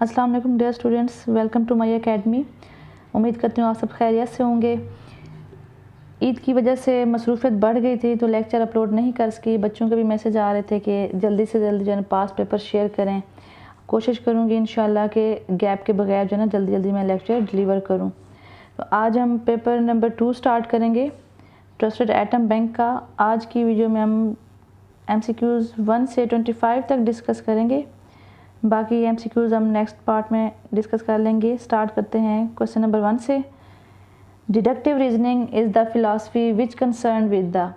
अस्सलाम वालेकुम dear students, welcome to my academy. उम्मीद करती हूँ आप सब खैरियत से होंगे। ईद की वजह से मसरूफियत बढ़ गई थी तो लेक्चर अपलोड नहीं कर सकी। बच्चों के भी मैसेज आ रहे थे कि जल्दी से जल्दी जो है पास पेपर शेयर करें। कोशिश करूँगी इंशाल्लाह कि गैप के बगैर जो है ना जल्दी जल्दी मैं लेक्चर डिलीवर करूँ। तो आज हम पेपर नंबर 2 स्टार्ट करेंगे, ट्रस्टेड एटम बैंक का। आज की वीडियो में हम MCQs 1 से 25 तक डिस्कस करेंगे। बाकी MCQs हम नेक्स्ट पार्ट में डिस्कस कर लेंगे। स्टार्ट करते हैं क्वेश्चन नंबर 1 से। Deductive reasoning is the philosophy which concern with the.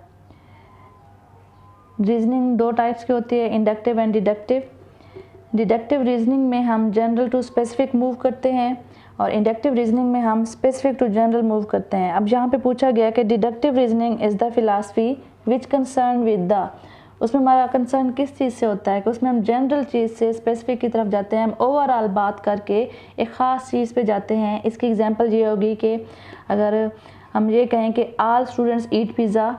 Reasoning दो टाइप्स की होती है, inductive and deductive. Deductive reasoning में हम जनरल टू स्पेसिफिक मूव करते हैं और इंडक्टिव रीजनिंग में हम स्पेसिफिक टू जनरल मूव करते हैं। अब यहाँ पे पूछा गया कि deductive reasoning is the philosophy which concern with the, उसमें हमारा कंसर्न किस चीज़ से होता है कि उसमें हम जनरल चीज़ से स्पेसिफिक की तरफ जाते हैं। हम ओवरऑल बात करके एक ख़ास चीज़ पे जाते हैं। इसकी एग्जांपल ये होगी कि अगर हम ये कहें कि ऑल स्टूडेंट्स ईट पिज़्ज़ा,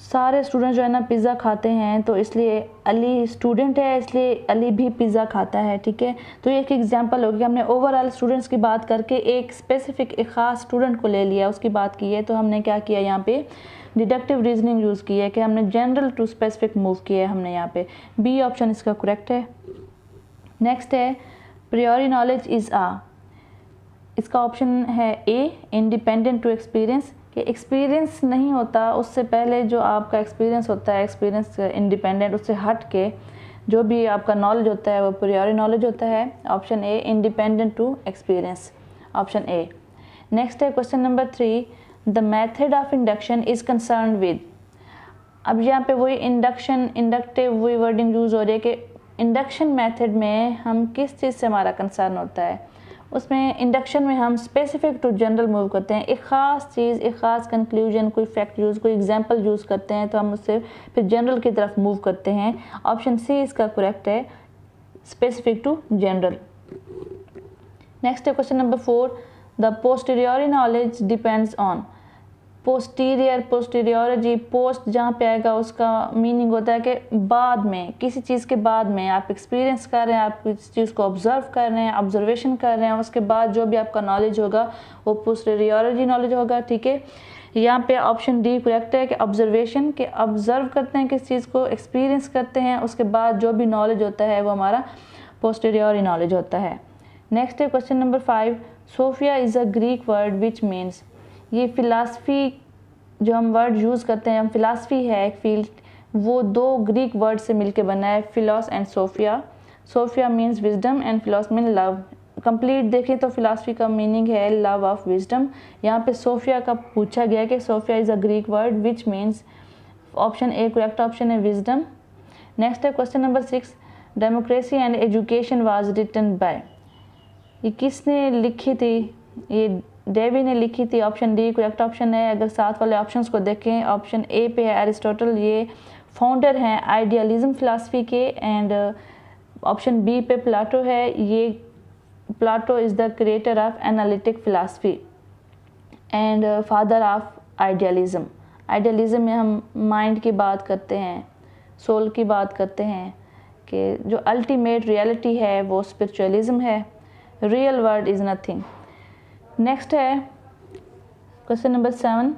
सारे स्टूडेंट्स जो है ना पिज़्ज़ा खाते हैं, तो इसलिए अली स्टूडेंट है इसलिए अली भी पिज़्ज़ा खाता है। ठीक है, तो ये एक एग्जांपल होगी। हमने ओवरऑल स्टूडेंट्स की बात करके एक स्पेसिफिक एक ख़ास स्टूडेंट को ले लिया, उसकी बात की है, तो हमने क्या किया यहाँ पे डिडक्टिव रीजनिंग यूज़ की है कि हमने जनरल टू स्पेसिफिक मूव किया है हमने यहाँ पे। बी ऑप्शन इसका करेक्ट है। नेक्स्ट है प्रियोरी नॉलेज इज़ आ, इसका ऑप्शन है ए इंडिपेंडेंट टू एक्सपीरियंस, कि एक्सपीरियंस नहीं होता उससे पहले जो आपका एक्सपीरियंस होता है, एक्सपीरियंस इंडिपेंडेंट उससे हट के जो भी आपका नॉलेज होता है वो प्रियोरी नॉलेज होता है। Option A independent to experience, option A. Next है question number 3, the method of induction is concern with. अब यहाँ पे वही इंडक्शन इंडक्टिव वही वर्डिंग यूज़ हो रही है कि इंडक्शन मेथड में हम किस चीज़ से हमारा कंसर्न होता है। उसमें इंडक्शन में हम स्पेसिफिक टू जनरल मूव करते हैं, एक ख़ास चीज़, एक ख़ास कंक्लूजन, कोई फैक्ट यूज़, कोई एग्जांपल यूज़ करते हैं, तो हम उससे फिर जनरल की तरफ मूव करते हैं। ऑप्शन सी इसका करेक्ट है, स्पेसिफिक टू जनरल। नेक्स्ट है question number 4, the posterior knowledge depends on. Posterior, posteriology, post जहाँ पे आएगा उसका मीनिंग होता है कि बाद में, किसी चीज़ के बाद में आप एक्सपीरियंस कर रहे हैं, आप किसी चीज़ को ऑब्जर्व कर रहे हैं, ऑब्जर्वेशन कर रहे हैं, उसके बाद जो भी आपका नॉलेज होगा वो पोस्टीरियोलॉजी नॉलेज होगा। ठीक है, यहाँ पे ऑप्शन डी करेक्ट है कि ऑब्जर्वेशन, के ऑब्जर्व करते हैं किस चीज़ को, एक्सपीरियंस करते हैं, उसके बाद जो भी नॉलेज होता है वो हमारा पोस्टीरियर नॉलेज होता है। नेक्स्ट है question number 5, sophia is a Greek word which means. ये फ़िलासफ़ी जो हम वर्ड यूज़ करते हैं, हम फ़िलासफ़ी है एक फील्ड, वो दो ग्रीक वर्ड से मिलके बना है, philos and sophia. Sophia means wisdom and philos mean love. Complete देखें तो फ़िलासफ़ी का मीनिंग है लव ऑफ विजडम। यहाँ पे सोफिया का पूछा गया कि sophia is a Greek word which means, option A correct option है विजडम। नेक्स्ट है question number 6, democracy and education was written by. ये किसने लिखी थी, ये डेवी ने लिखी थी। ऑप्शन डी करेक्ट ऑप्शन है। अगर साथ वाले ऑप्शंस को देखें, ऑप्शन ए पे है एरिस्टोटल, ये फाउंडर हैं आइडियलिज्म फिलासफी के, एंड ऑप्शन बी पे प्लाटो है, ये Plato is the creator of analytic philosophy and father of idealism. Idealism में हम माइंड की बात करते हैं, सोल की बात करते हैं कि जो अल्टीमेट रियलिटी है वो स्पिरिचुअलिज्म है, real world is nothing. Next है question number 7,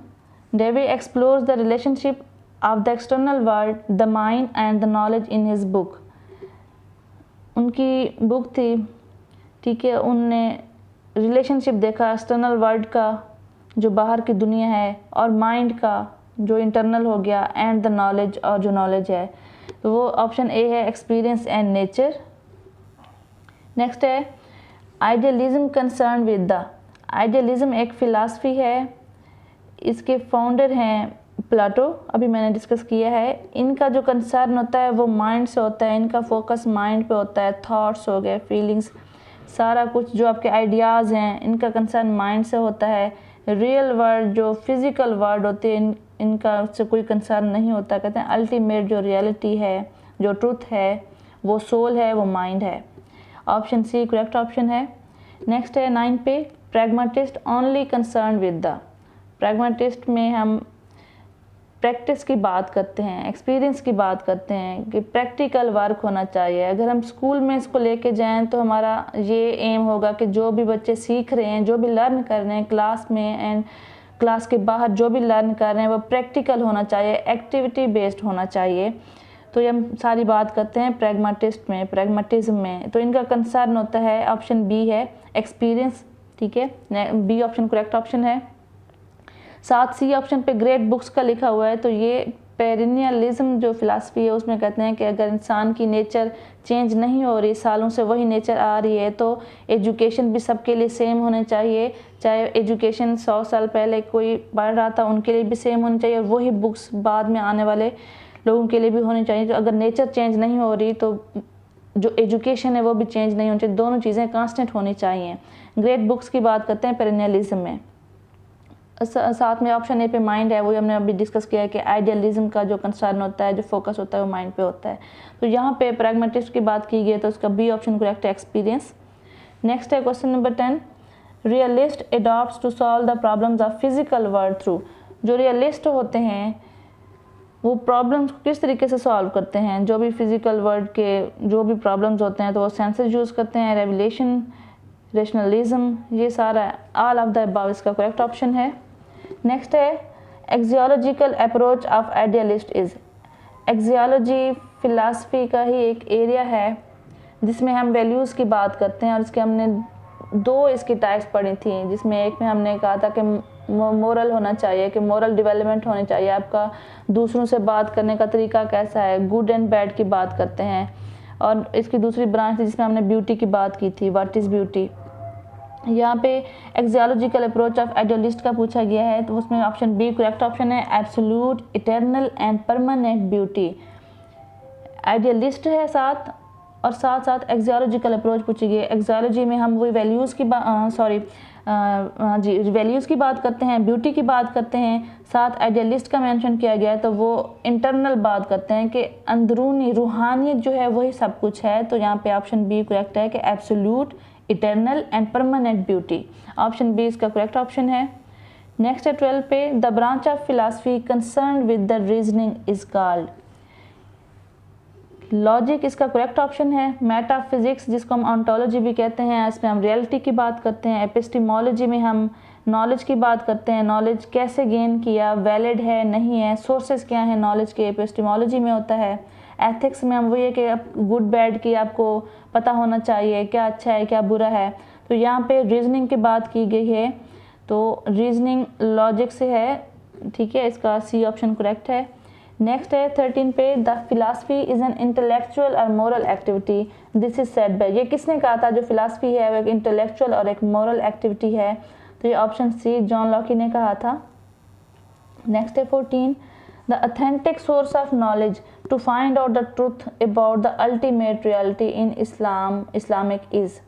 Dewey explores the relationship of the external world, the mind and the knowledge in his book. उनकी बुक थी, ठीक है, उनने रिलेशनशिप देखा एक्सटर्नल वर्ल्ड का जो बाहर की दुनिया है और माइंड का जो इंटरनल हो गया, एंड द नॉलेज और जो नॉलेज है, तो वो ऑप्शन ए है एक्सपीरियंस एंड नेचर। नेक्स्ट है idealism concern with the. Idealism एक फ़िलासफ़ी है, इसके फाउंडर हैं प्लाटो, अभी मैंने डिस्कस किया है। इनका जो कंसर्न होता है वो माइंड से होता है, इनका फोकस माइंड पे होता है, थॉट्स हो गए, फीलिंग्स, सारा कुछ जो आपके आइडियाज़ हैं इनका कंसर्न माइंड से होता है। रियल वर्ल्ड जो फिज़िकल वर्ल्ड होती है इनका उससे कोई कंसर्न नहीं होता। कहते हैं अल्टीमेट जो रियलिटी है, जो ट्रूथ है, वो सोल है, वो माइंड है। ऑप्शन सी करेक्ट ऑप्शन है। नेक्स्ट है 9 पे, प्रैग्माटिस्ट ओनली कंसर्न विद द। प्रैग्माटिस्ट में हम प्रैक्टिस की बात करते हैं, एक्सपीरियंस की बात करते हैं कि प्रैक्टिकल वर्क होना चाहिए। अगर हम स्कूल में इसको लेके जाएं तो हमारा ये एम होगा कि जो भी बच्चे सीख रहे हैं, जो भी लर्न कर रहे हैं क्लास में एंड क्लास के बाहर जो भी लर्न कर रहे हैं वो प्रैक्टिकल होना चाहिए, एक्टिविटी बेस्ड होना चाहिए। तो ये हम सारी बात करते हैं प्रैग्मेटिज्म में। तो इनका कंसर्न होता है, ऑप्शन बी है एक्सपीरियंस, ठीक है, बी ऑप्शन करेक्ट ऑप्शन है। साथ सी ऑप्शन पे ग्रेट बुक्स का लिखा हुआ है, तो ये पेरिनियलिज्म जो फिलासफी है उसमें कहते हैं कि अगर इंसान की नेचर चेंज नहीं हो रही, सालों से वही नेचर आ रही है, तो एजुकेशन भी सबके लिए सेम होने चाहिए। चाहे एजुकेशन 100 साल पहले कोई पढ़ रहा था उनके लिए भी सेम होनी चाहिए और वही बुक्स बाद में आने वाले लोगों के लिए भी होनी चाहिए। तो अगर नेचर चेंज नहीं हो रही तो जो एजुकेशन है वो भी चेंज नहीं होनी चाहिए, दोनों चीज़ें कांस्टेंट होनी चाहिए। ग्रेट बुक्स की बात करते हैं पेरिनियलिज्म में। साथ में ऑप्शन ए पे माइंड है, वो हमने अभी डिस्कस किया है कि आइडियलिज्म का जो कंसर्न होता है, जो फोकस होता है वो माइंड पे होता है। तो यहाँ पे प्रैग्मेटिस्ट की बात की गई है तो उसका बी ऑप्शन करेक्ट है, एक्सपीरियंस। नेक्स्ट है question number 10, realist adopts to solve the problems of physical world through. जो रियलिस्ट होते हैं वो प्रॉब्लम्स को किस तरीके से सॉल्व करते हैं, जो भी फिजिकल वर्ल्ड के जो भी प्रॉब्लम्स होते हैं तो वो सेंसेस यूज़ करते हैं, रेवलेशन, रेशनलिज्म, ये सारा ऑल ऑफ द अबव इसका करेक्ट ऑप्शन है। नेक्स्ट है axiological approach of idealist is. Axiology philosophy का ही एक एरिया है जिसमें हम वैल्यूज़ की बात करते हैं और इसके हमने दो इसकी टाइप्स पढ़ी थी, जिसमें एक में हमने कहा था कि मोरल होना चाहिए, कि मोरल डेवलपमेंट होनी चाहिए, आपका दूसरों से बात करने का तरीका कैसा है, गुड एंड बैड की बात करते हैं। और इसकी दूसरी ब्रांच थी जिसमें हमने ब्यूटी की बात की थी, व्हाट इज़ ब्यूटी। यहाँ पे एक्सियोलॉजिकल अप्रोच ऑफ आइडियलिस्ट का पूछा गया है तो उसमें ऑप्शन बी करेक्ट ऑप्शन है, absolute, eternal and permanent beauty. Idealist है साथ और साथ साथ एक्सियोलॉजिकल अप्रोच पूछी गई है। एक्सियोलॉजी में हम वही वैल्यूज़ की वैल्यूज़ की बात करते हैं, ब्यूटी की बात करते हैं, साथ आइडियलिस्ट का मेंशन किया गया है तो वो इंटरनल बात करते हैं कि अंदरूनी रूहानियत जो है वही सब कुछ है। तो यहाँ पे ऑप्शन बी करेक्ट है कि absolute, eternal and permanent beauty. Option B इसका करेक्ट ऑप्शन है। नेक्स्ट है 12 पे, the branch of philosophy concern with the reasoning is called. Logic इसका करेक्ट ऑप्शन है। मेटाफिजिक्स जिसको हम ऑन्टोलॉजी भी कहते हैं, इसमें हम रियलिटी की बात करते हैं। एपिस्टिमोलॉजी में हम नॉलेज की बात करते हैं, नॉलेज कैसे गेन किया, वैलिड है नहीं है, सोर्सेज क्या है नॉलेज के, एपिस्टिमोलॉजी में होता है। एथिक्स में हम वही है कि गुड बैड की आपको पता होना चाहिए, क्या अच्छा है क्या बुरा है। तो यहाँ पे रीजनिंग की बात की गई है तो रीजनिंग लॉजिक से है, ठीक है, इसका सी ऑप्शन करेक्ट है। नेक्स्ट है 13 पे, the philosophy is an intellectual और moral activity, this is said by. ये किसने कहा था जो फिलासफी है वो एक इंटेलेक्चुअल और एक मोरल एक्टिविटी है, तो ये ऑप्शन सी जॉन लॉकी ने कहा था। नेक्स्ट है 14, the authentic source of knowledge to find out the truth about the ultimate reality in Islamic is.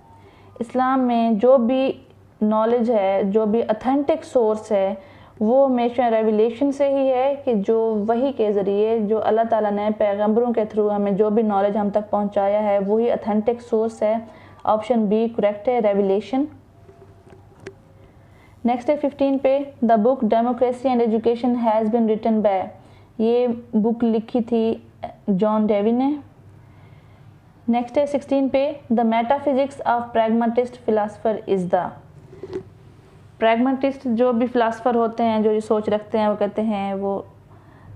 Islam में जो भी नॉलेज है, जो भी अथेंटिक सोर्स है वो हमेशा रेवलेशन से ही है, कि जो वही के ज़रिए जो अल्लाह ताला ने पैगंबरों के थ्रू हमें जो भी नॉलेज हम तक पहुंचाया है वही अथेंटिक सोर्स है। ऑप्शन बी करेक्ट है, रेवलेशन। नेक्स्ट है 15 पे, the book democracy and education has been written by. ये बुक लिखी थी जॉन डेवी ने। नेक्स्ट है 16 पे, the metaphysics of pragmatist philosopher is the. Pragmatist जो भी फिलासफर होते हैं, जो ये सोच रखते हैं, वो कहते हैं वो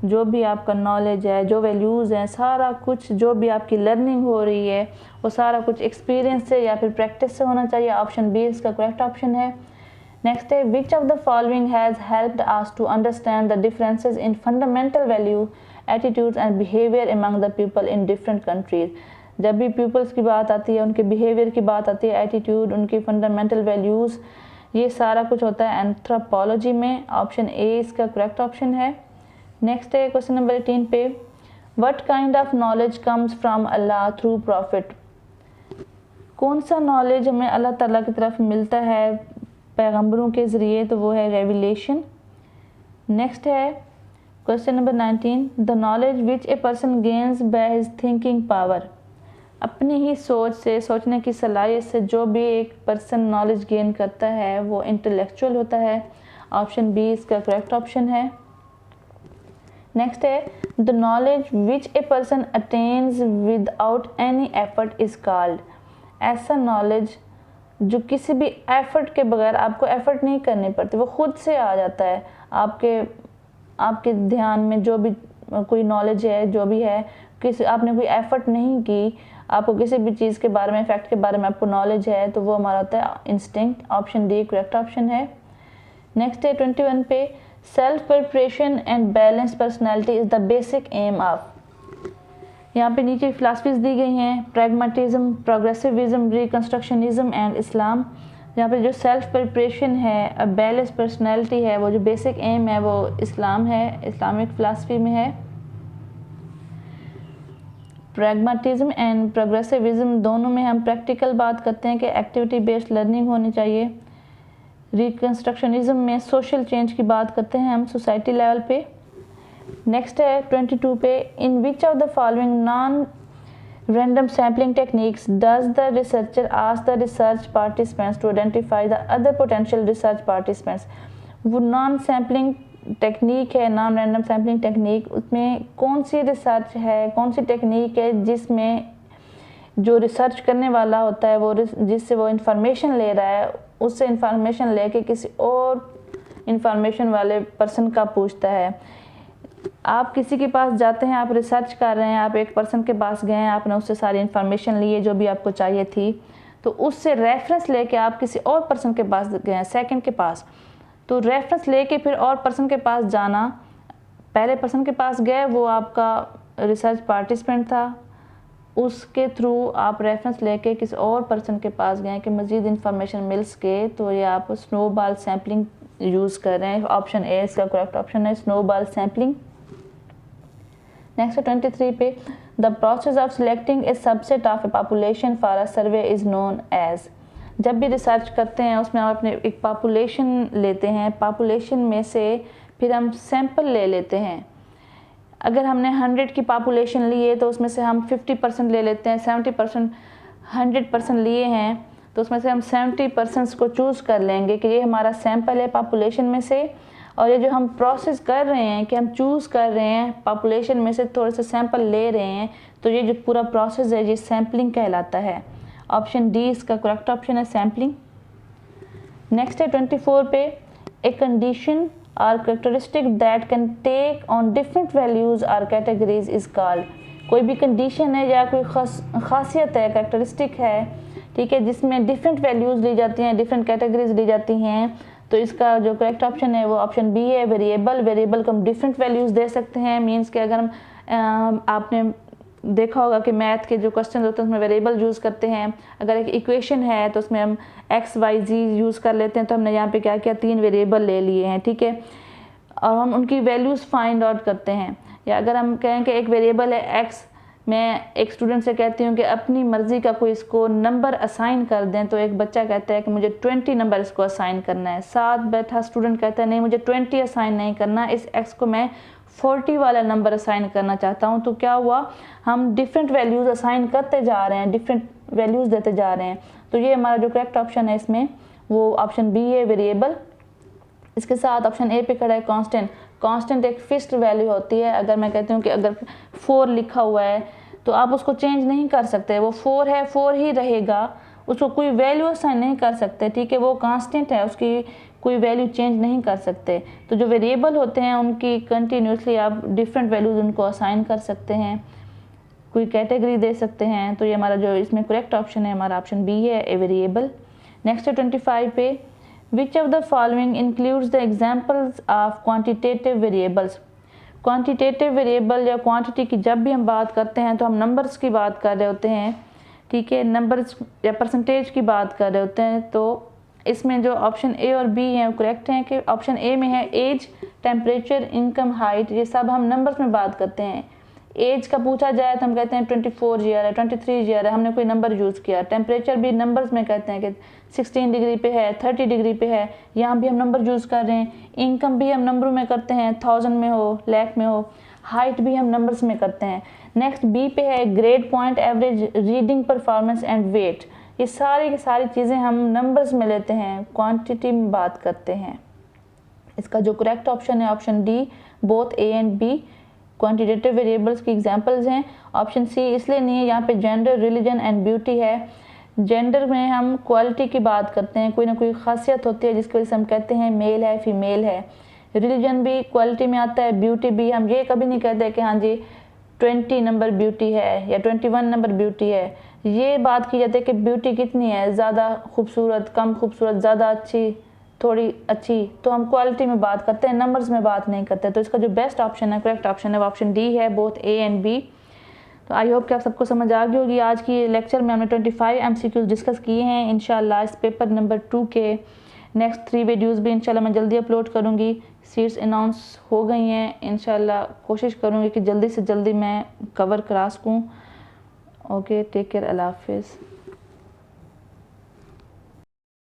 जो भी आपका नॉलेज है, जो वैल्यूज़ हैं, सारा कुछ जो भी आपकी लर्निंग हो रही है वो सारा कुछ एक्सपीरियंस से या फिर प्रैक्टिस से होना चाहिए। ऑप्शन बी इसका करेक्ट ऑप्शन है। नेक्स्ट है, which of the following has helped us to understand the differences in fundamental value, attitudes and behaviour among the people in different countries. जब भी पीपल्स की बात आती है, उनके बिहेवियर की बात आती है, एटीट्यूड, उनकी फंडामेंटल वैल्यूज़, ये सारा कुछ होता है एंथ्रोपोलॉजी में। ऑप्शन ए इसका करेक्ट ऑप्शन है। नेक्स्ट है क्वेश्चन नंबर 18 पे, what kind of knowledge comes from Allah through profit. कौन सा नॉलेज हमें अल्लाह ताला की तरफ मिलता है पैगंबरों के ज़रिए, तो वो है रेवलेशन। नेक्स्ट है question number 19, the knowledge which a person gains by his thinking power. अपनी ही सोच से, सोचने की सलाहियत से जो भी एक पर्सन नॉलेज गेन करता है वो इंटेलेक्चुअल होता है। ऑप्शन बी इसका करेक्ट ऑप्शन है। नेक्स्ट है the knowledge which a person attains without any effort is called. ऐसा नॉलेज जो किसी भी एफर्ट के बगैर, आपको एफर्ट नहीं करनी पड़ती, वो खुद से आ जाता है आपके ध्यान में। जो भी कोई नॉलेज है, जो भी है, किसी आपने कोई एफर्ट नहीं की, आपको किसी भी चीज़ के बारे में, फैक्ट के बारे में आपको नॉलेज है, तो वो हमारा होता है instinct. Option D correct option है। नेक्स्ट है 21 पे self preparation and balance personality is the basic aim of. यहाँ पे नीचे फिलासफीज दी गई हैं, प्रैग्मेटिज्म, प्रोग्रेसिविज्म, रिकंस्ट्रक्शनिज्म एंड इस्लाम। यहाँ पे जो सेल्फ प्रिपरेशन है, बैलेंस पर्सनैलिटी है, वो जो बेसिक एम है वो इस्लाम है, इस्लामिक फिलासफी में है। प्रैग्मेटिज्म एंड प्रोग्रेसिविज्म दोनों में हम प्रैक्टिकल बात करते हैं कि एक्टिविटी बेस्ड लर्निंग होनी चाहिए। रिकंस्ट्रक्शनिज्म में सोशल चेंज की बात करते हैं हम सोसाइटी लेवल पे। नेक्स्ट है 22 पे in which of the following non random sampling techniques does the researcher ask the research participants to identify the other potential research participants. वो नॉन सैम्पलिंग टेक्निक है, नॉन रैंडम सैम्पलिंग टेक्निक, उसमें कौन सी research है, कौन सी technique है जिसमें जो research करने वाला होता है वो जिससे वो इंफॉर्मेशन ले रहा है, उससे इंफॉर्मेशन लेके किसी और इंफॉर्मेशन वाले पर्सन का पूछता है। आप किसी के पास जाते हैं, आप रिसर्च कर रहे हैं, आप एक पर्सन के पास गए हैं, आपने उससे सारी इन्फॉर्मेशन ली है जो भी आपको चाहिए थी, तो उससे रेफरेंस लेके आप किसी और पर्सन के पास गए हैं, सेकंड के पास, तो रेफरेंस लेके फिर और पर्सन के पास जाना, पहले पर्सन के पास गए, वो आपका रिसर्च पार्टिसिपेंट था, उसके थ्रू आप रेफरेंस लेके किसी और पर्सन के पास गए कि मज़ीद इन्फॉर्मेशन मिल सके, तो ये आप स्नोबॉल सैम्पलिंग यूज़ कर रहे हैं। ऑप्शन ए इसका करेक्ट ऑप्शन है, स्नोबॉल सैम्पलिंग। नेक्स्ट 23 पे the process of selecting a subset of a population for a survey is known as. जब भी रिसर्च करते हैं उसमें हम अपने एक पॉपुलेशन लेते हैं, पॉपुलेशन में से फिर हम सैंपल ले लेते हैं। अगर हमने 100 की पॉपुलेशन ली है तो उसमें से हम 50% ले लेते हैं, 70%, 100% लिए हैं तो उसमें से हम 70% को चूज़ कर लेंगे कि ये हमारा सैंपल है पॉपुलेशन में से। और ये जो हम प्रोसेस कर रहे हैं कि हम चूज़ कर रहे हैं पॉपुलेशन में से थोड़े से सैंपल ले रहे हैं, तो ये जो पूरा प्रोसेस है ये सैम्पलिंग कहलाता है। ऑप्शन डी इसका करेक्ट ऑप्शन है, सैम्पलिंग। नेक्स्ट है 24 पे a condition or characteristic that can take on different values or categories is called. कोई भी कंडीशन है या कोई खासियत है, कैरेक्टरिस्टिक है, ठीक है, जिसमें डिफरेंट वैल्यूज़ ली जाती हैं, डिफरेंट कैटेगरीज ली जाती हैं, तो इसका जो करेक्ट ऑप्शन है वो ऑप्शन बी है, वेरिएबल। वेरिएबल को हम डिफरेंट वैल्यूज़ दे सकते हैं, मीन्स कि अगर हम आपने देखा होगा कि मैथ के जो क्वेश्चन होते हैं उसमें वेरिएबल यूज़ करते हैं। अगर एक इक्वेशन है तो उसमें हम एक्स वाई जी यूज़ कर लेते हैं, तो हमने यहाँ पे क्या किया, 3 वेरिएबल ले लिए हैं, ठीक है, और हम उनकी वैल्यूज़ फाइंड आउट करते हैं। या अगर हम कहें कि एक वेरिएबल है एक्स, मैं एक स्टूडेंट से कहती हूँ कि अपनी मर्ज़ी का कोई इसको नंबर असाइन कर दें, तो एक बच्चा कहता है कि मुझे 20 नंबर इसको असाइन करना है। साथ बैठा स्टूडेंट कहता है नहीं मुझे 20 असाइन नहीं करना, इस एक्स को मैं 40 वाला नंबर असाइन करना चाहता हूँ। तो क्या हुआ, हम डिफरेंट वैल्यूज़ असाइन करते जा रहे हैं, डिफरेंट वैल्यूज़ देते जा रहे हैं। तो ये हमारा जो करेक्ट ऑप्शन है इसमें वो ऑप्शन बी है, वेरिएबल। इसके साथ ऑप्शन ए पे खड़ा है कांस्टेंट। कांस्टेंट एक फिक्स्ड वैल्यू होती है। अगर मैं कहती हूँ कि अगर 4 लिखा हुआ है तो आप उसको चेंज नहीं कर सकते, वो 4 है 4 ही रहेगा, उसको कोई वैल्यू असाइन नहीं कर सकते, ठीक है, वो कांस्टेंट है, उसकी कोई वैल्यू चेंज नहीं कर सकते। तो जो वेरिएबल होते हैं उनकी कंटिन्यूसली आप डिफरेंट वैल्यूज़ उनको असाइन कर सकते हैं, कोई कैटेगरी दे सकते हैं। तो ये हमारा जो इसमें करेक्ट ऑप्शन है हमारा ऑप्शन बी है, ए वेरिएबल। नेक्स्ट है 25 पे विच of the following includes the examples of quantitative variables. Quantitative variable या क्वांटिटी की जब भी हम बात करते हैं तो हम नंबर्स की बात कर रहे होते हैं, ठीक है, नंबर्स या परसेंटेज की बात कर रहे होते हैं। तो इसमें जो ऑप्शन ए और बी हैं वो करेक्ट हैं कि ऑप्शन ए में है एज, टेम्परेचर, इनकम, हाइट, ये सब हम नंबर्स में बात करते हैं। एज का पूछा जाए तो हम कहते हैं 24 ईयर है, 23 ईयर है, हमने कोई नंबर यूज़ किया। टेम्परेचर भी नंबर्स में कहते हैं कि 16 डिग्री पे है, 30 डिग्री पे है, यहाँ भी हम नंबर यूज़ कर रहे हैं। इनकम भी हम नंबरों में करते हैं, 1000 में हो, लाख में हो। हाइट भी हम नंबर्स में करते हैं। नेक्स्ट बी पे है grade point, average, reading performance and weight. ये सारी की सारी चीज़ें हम नंबर्स में लेते हैं, क्वांटिटी में बात करते हैं। इसका जो करेक्ट ऑप्शन है option D, both A and B, quantitative variables की एग्जांपल्स हैं। ऑप्शन सी इसलिए नहीं है, यहाँ पे जेंडर, रिलीजन एंड ब्यूटी है। जेंडर में हम क्वालिटी की बात करते हैं, कोई ना कोई खासियत होती है जिसकी वजह से हम कहते हैं मेल है, फीमेल है। रिलीजन भी क्वालिटी में आता है, ब्यूटी भी। हम ये कभी नहीं कहते कि हाँ जी 20 नंबर ब्यूटी है या 21 नंबर ब्यूटी है। ये बात की जाती है कि ब्यूटी कितनी है, ज़्यादा खूबसूरत, कम खूबसूरत, ज़्यादा अच्छी, थोड़ी अच्छी। तो हम क्वालिटी में बात करते हैं, नंबर्स में बात नहीं करते। तो इसका जो बेस्ट ऑप्शन है, करेक्ट ऑप्शन है, वो ऑप्शन डी है, बोथ ए एंड बी। तो आई होप कि आप सबको समझ आ गई होगी। आज की लेक्चर में हमने 25 MCQs डिस्कस किए हैं। इंशाल्लाह इस पेपर नंबर 2 के नेक्स्ट 3 वीडियोज़ भी इंशाल्लाह मैं जल्दी अपलोड करूँगी। सीट्स अनाउंस हो गई हैं, इंशाल्लाह कोशिश करूँगी कि जल्दी से जल्दी मैं कवर करा सकूँ। ओके, टेक केयर, अल्लाह हाफिज़।